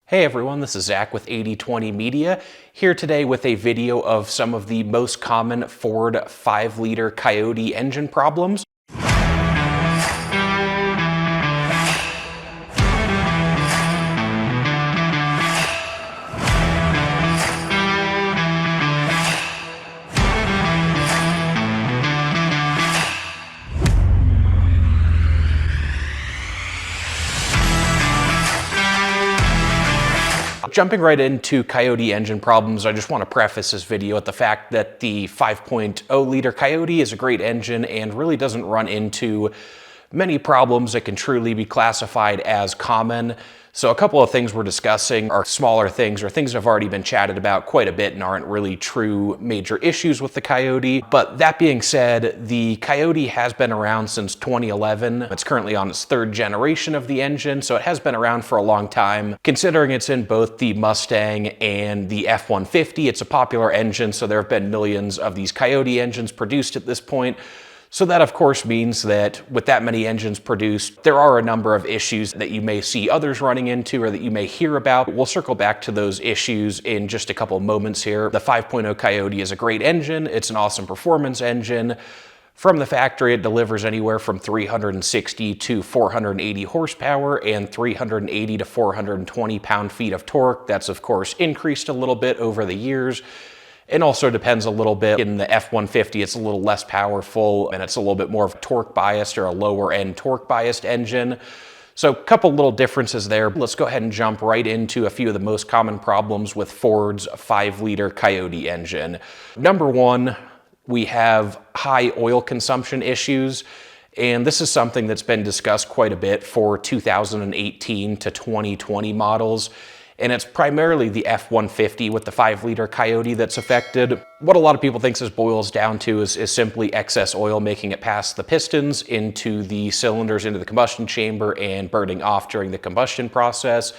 Hey everyone, this is Zach with 8020 Media, here today with a video of some of the most common Ford 5-liter Coyote engine problems. Jumping right into Coyote engine problems, I just want to preface this video with the fact that the 5.0 liter Coyote is a great engine and really doesn't run into many problems that can truly be classified as common. So a couple of things we're discussing are smaller things or things that have already been chatted about quite a bit and aren't really true major issues with the Coyote. But that being said, the Coyote has been around since 2011. It's currently on its third generation of the engine, so it has been around for a long time. Considering it's in both the Mustang and the F-150, it's a popular engine, so there have been millions of these Coyote engines produced at this point. So that of course means that with that many engines produced, there are a number of issues that you may see others running into or that you may hear about. We'll circle back to those issues in just a couple of moments here. The 5.0 Coyote is a great engine. It's an awesome performance engine. From the factory, it delivers anywhere from 360 to 480 horsepower and 380 to 420 pound-feet of torque. That's of course increased a little bit over the years. It also depends a little bit. In the F-150, it's a little less powerful and it's a little bit more of a torque biased or a lower end torque biased engine. So a couple little differences there. Let's go ahead and jump right into a few of the most common problems with Ford's 5-liter Coyote engine. Number one, we have high oil consumption issues. And this is something that's been discussed quite a bit for 2018 to 2020 models. And it's primarily the F-150 with the 5-liter Coyote that's affected. What a lot of people think this boils down to is simply excess oil making it past the pistons into the cylinders, into the combustion chamber, and burning off during the combustion process.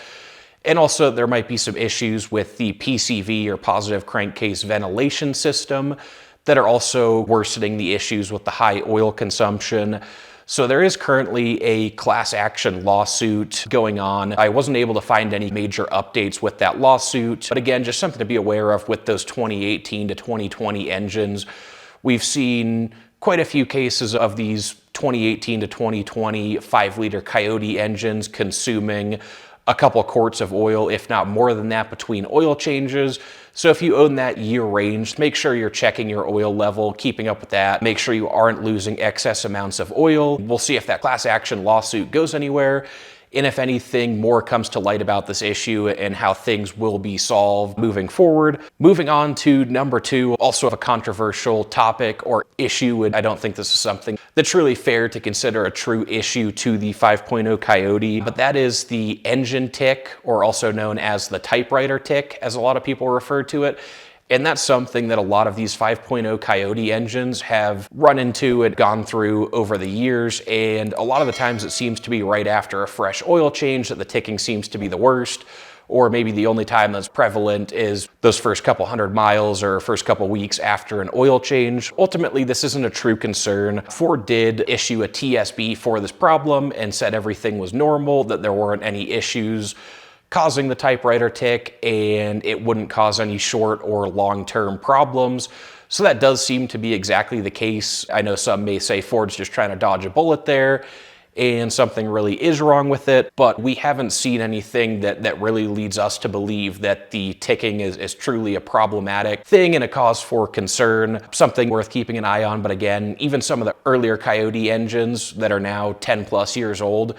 And also there might be some issues with the PCV or positive crankcase ventilation system that are also worsening the issues with the high oil consumption. So there is currently a class action lawsuit going on. I wasn't able to find any major updates with that lawsuit, but again, just something to be aware of with those 2018 to 2020 engines. We've seen quite a few cases of these 2018 to 2020 5-liter Coyote engines consuming a couple quarts of oil, if not more than that, between oil changes. So if you own that year range, make sure you're checking your oil level, keeping up with that. Make sure you aren't losing excess amounts of oil. We'll see if that class action lawsuit goes anywhere, and if anything more comes to light about this issue and how things will be solved moving forward. Moving on to number two, also a controversial topic or issue, and I don't think this is something that's really fair to consider a true issue to the 5.0 Coyote, but that is the engine tick, or also known as the typewriter tick, as a lot of people refer to it. And that's something that a lot of these 5.0 Coyote engines have run into and gone through over the years. And a lot of the times it seems to be right after a fresh oil change that the ticking seems to be the worst. Or maybe the only time that's prevalent is those first couple hundred miles or first couple weeks after an oil change. Ultimately, this isn't a true concern. Ford did issue a TSB for this problem and said everything was normal, that there weren't any issues causing the typewriter tick, and it wouldn't cause any short or long-term problems. So that does seem to be exactly the case. I know some may say Ford's just trying to dodge a bullet there, and something really is wrong with it, but we haven't seen anything that really leads us to believe that the ticking is truly a problematic thing and a cause for concern, something worth keeping an eye on. But again, even some of the earlier Coyote engines that are now 10 plus years old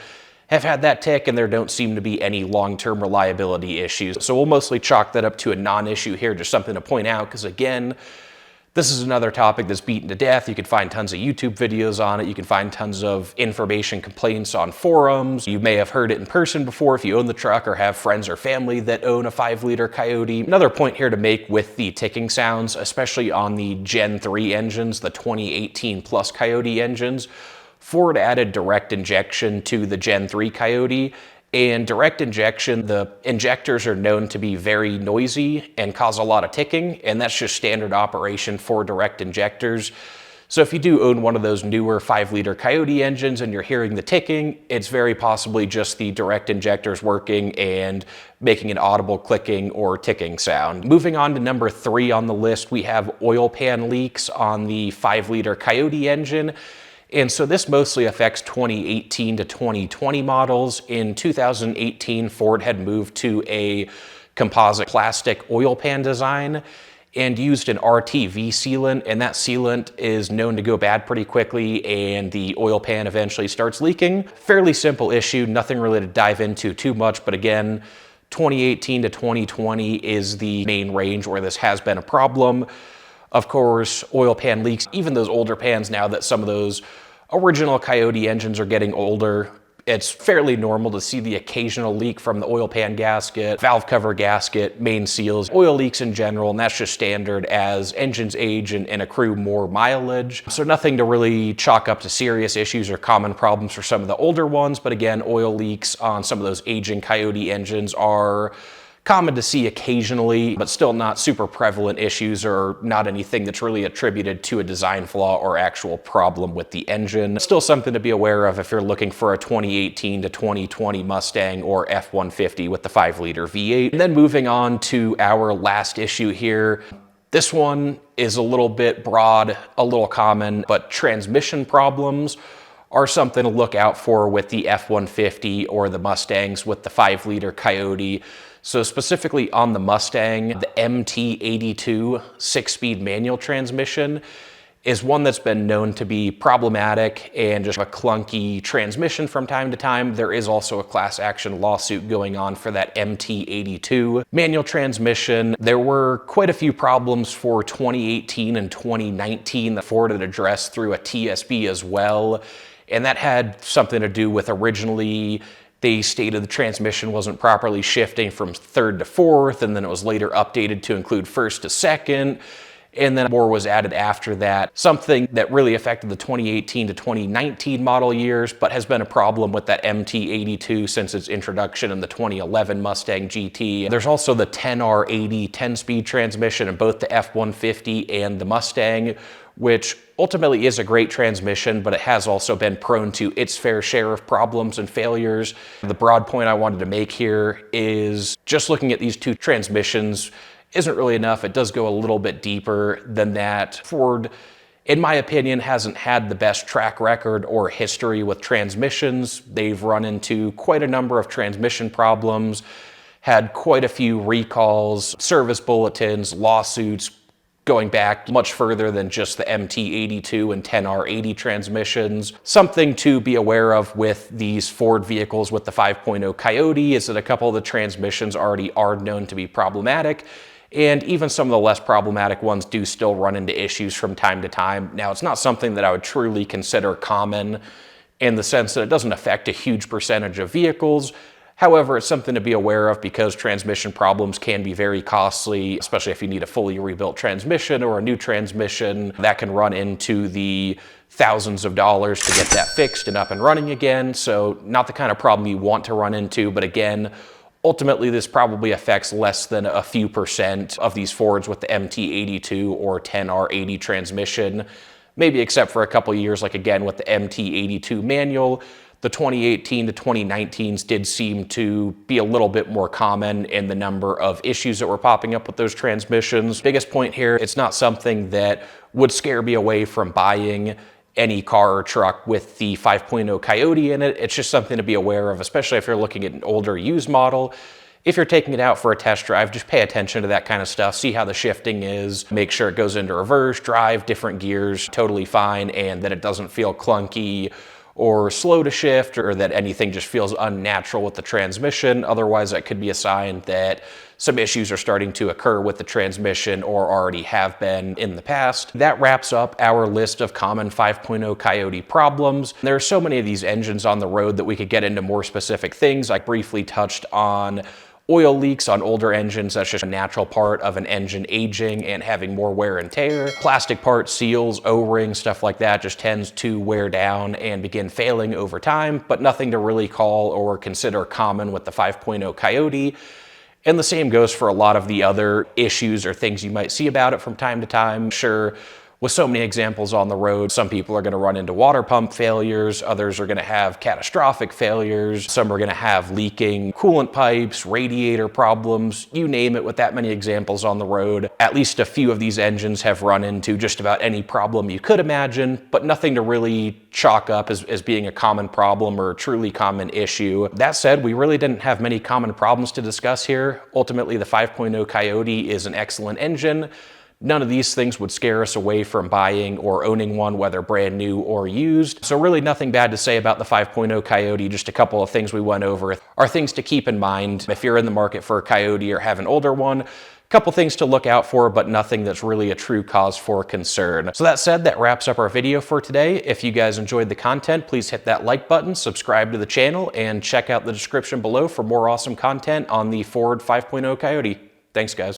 have had that tick, and there don't seem to be any long-term reliability issues. So we'll mostly chalk that up to a non-issue here, just something to point out, because again, this is another topic that's beaten to death. You can find tons of YouTube videos on it. You can find tons of information complaints on forums. You may have heard it in person before if you own the truck or have friends or family that own a 5-liter Coyote. Another point here to make with the ticking sounds, especially on the Gen 3 engines, the 2018 plus Coyote engines, Ford added direct injection to the Gen 3 Coyote, and direct injection, the injectors are known to be very noisy and cause a lot of ticking, and that's just standard operation for direct injectors. So if you do own one of those newer 5-liter Coyote engines and you're hearing the ticking, it's very possibly just the direct injectors working and making an audible clicking or ticking sound. Moving on to number 3 on the list, we have oil pan leaks on the 5-liter Coyote engine. And so this mostly affects 2018 to 2020 models. In 2018, Ford had moved to a composite plastic oil pan design and used an RTV sealant, and that sealant is known to go bad pretty quickly, and the oil pan eventually starts leaking. Fairly simple issue, nothing really to dive into too much, but again, 2018 to 2020 is the main range where this has been a problem. Of course, oil pan leaks, even those older pans now that some of those original Coyote engines are getting older, it's fairly normal to see the occasional leak from the oil pan gasket, valve cover gasket, main seals, oil leaks in general, and that's just standard as engines age and accrue more mileage. So nothing to really chalk up to serious issues or common problems for some of the older ones, but again, oil leaks on some of those aging Coyote engines are common to see occasionally, but still not super prevalent issues or not anything that's really attributed to a design flaw or actual problem with the engine. Still something to be aware of if you're looking for a 2018 to 2020 Mustang or F-150 with the 5-liter V8. And then moving on to our last issue here. This one is a little bit broad, a little common, but transmission problems are something to look out for with the F-150 or the Mustangs with the 5-liter Coyote. So specifically on the Mustang, the MT82 6-speed manual transmission is one that's been known to be problematic and just a clunky transmission from time to time. There is also a class action lawsuit going on for that MT82 manual transmission. There were quite a few problems for 2018 and 2019 that Ford had addressed through a TSB as well. And that had something to do with originally they stated the transmission wasn't properly shifting from third to fourth, and then it was later updated to include first to second, and then more was added after that. Something that really affected the 2018 to 2019 model years, but has been a problem with that MT82 since its introduction in the 2011 Mustang GT. There's also the 10R80 10-speed transmission in both the F-150 and the Mustang, which ultimately is a great transmission, but it has also been prone to its fair share of problems and failures. The broad point I wanted to make here is just looking at these two transmissions isn't really enough. It does go a little bit deeper than that. Ford, in my opinion, hasn't had the best track record or history with transmissions. They've run into quite a number of transmission problems, had quite a few recalls, service bulletins, lawsuits, going back much further than just the MT82 and 10R80 transmissions. Something to be aware of with these Ford vehicles with the 5.0 Coyote is that a couple of the transmissions already are known to be problematic, and even some of the less problematic ones do still run into issues from time to time. Now, it's not something that I would truly consider common in the sense that it doesn't affect a huge percentage of vehicles. However, it's something to be aware of because transmission problems can be very costly, especially if you need a fully rebuilt transmission or a new transmission. That can run into the thousands of dollars to get that fixed and up and running again. So not the kind of problem you want to run into, but again, ultimately this probably affects less than a few percent of these Fords with the MT82 or 10R80 transmission, maybe except for a couple years, like again with the MT82 manual. The 2018 to 2019s did seem to be a little bit more common in the number of issues that were popping up with those transmissions. Biggest point here, it's not something that would scare me away from buying any car or truck with the 5.0 Coyote in it. It's just something to be aware of, especially if you're looking at an older used model. If you're taking it out for a test drive, just pay attention to that kind of stuff. See how the shifting is. Make sure it goes into reverse, drive, different gears, totally fine, and that it doesn't feel clunky or slow to shift, or that anything just feels unnatural with the transmission. Otherwise, that could be a sign that some issues are starting to occur with the transmission or already have been in the past. That wraps up our list of common 5.0 Coyote problems. There are so many of these engines on the road that we could get into more specific things. I briefly touched on oil leaks on older engines. That's just a natural part of an engine aging and having more wear and tear. Plastic parts, seals, O-rings, stuff like that just tends to wear down and begin failing over time, but nothing to really call or consider common with the 5.0 Coyote. And the same goes for a lot of the other issues or things you might see about it from time to time. Sure, With so many examples on the road, some people are going to run into water pump failures, others are going to have catastrophic failures, some are going to have leaking coolant pipes, radiator problems, you name it. With that many examples on the road, at least a few of these engines have run into just about any problem you could imagine, but nothing to really chalk up as being a common problem or a truly common issue. That said, we really didn't have many common problems to discuss here. Ultimately, the 5.0 Coyote is an excellent engine. None of these things would scare us away from buying or owning one, whether brand new or used. So really nothing bad to say about the 5.0 Coyote. Just a couple of things we went over are things to keep in mind if you're in the market for a Coyote or have an older one. Couple things to look out for, but nothing that's really a true cause for concern. So that said, that wraps up our video for today. If you guys enjoyed the content, please hit that like button, subscribe to the channel, and check out the description below for more awesome content on the Ford 5.0 Coyote. Thanks, guys.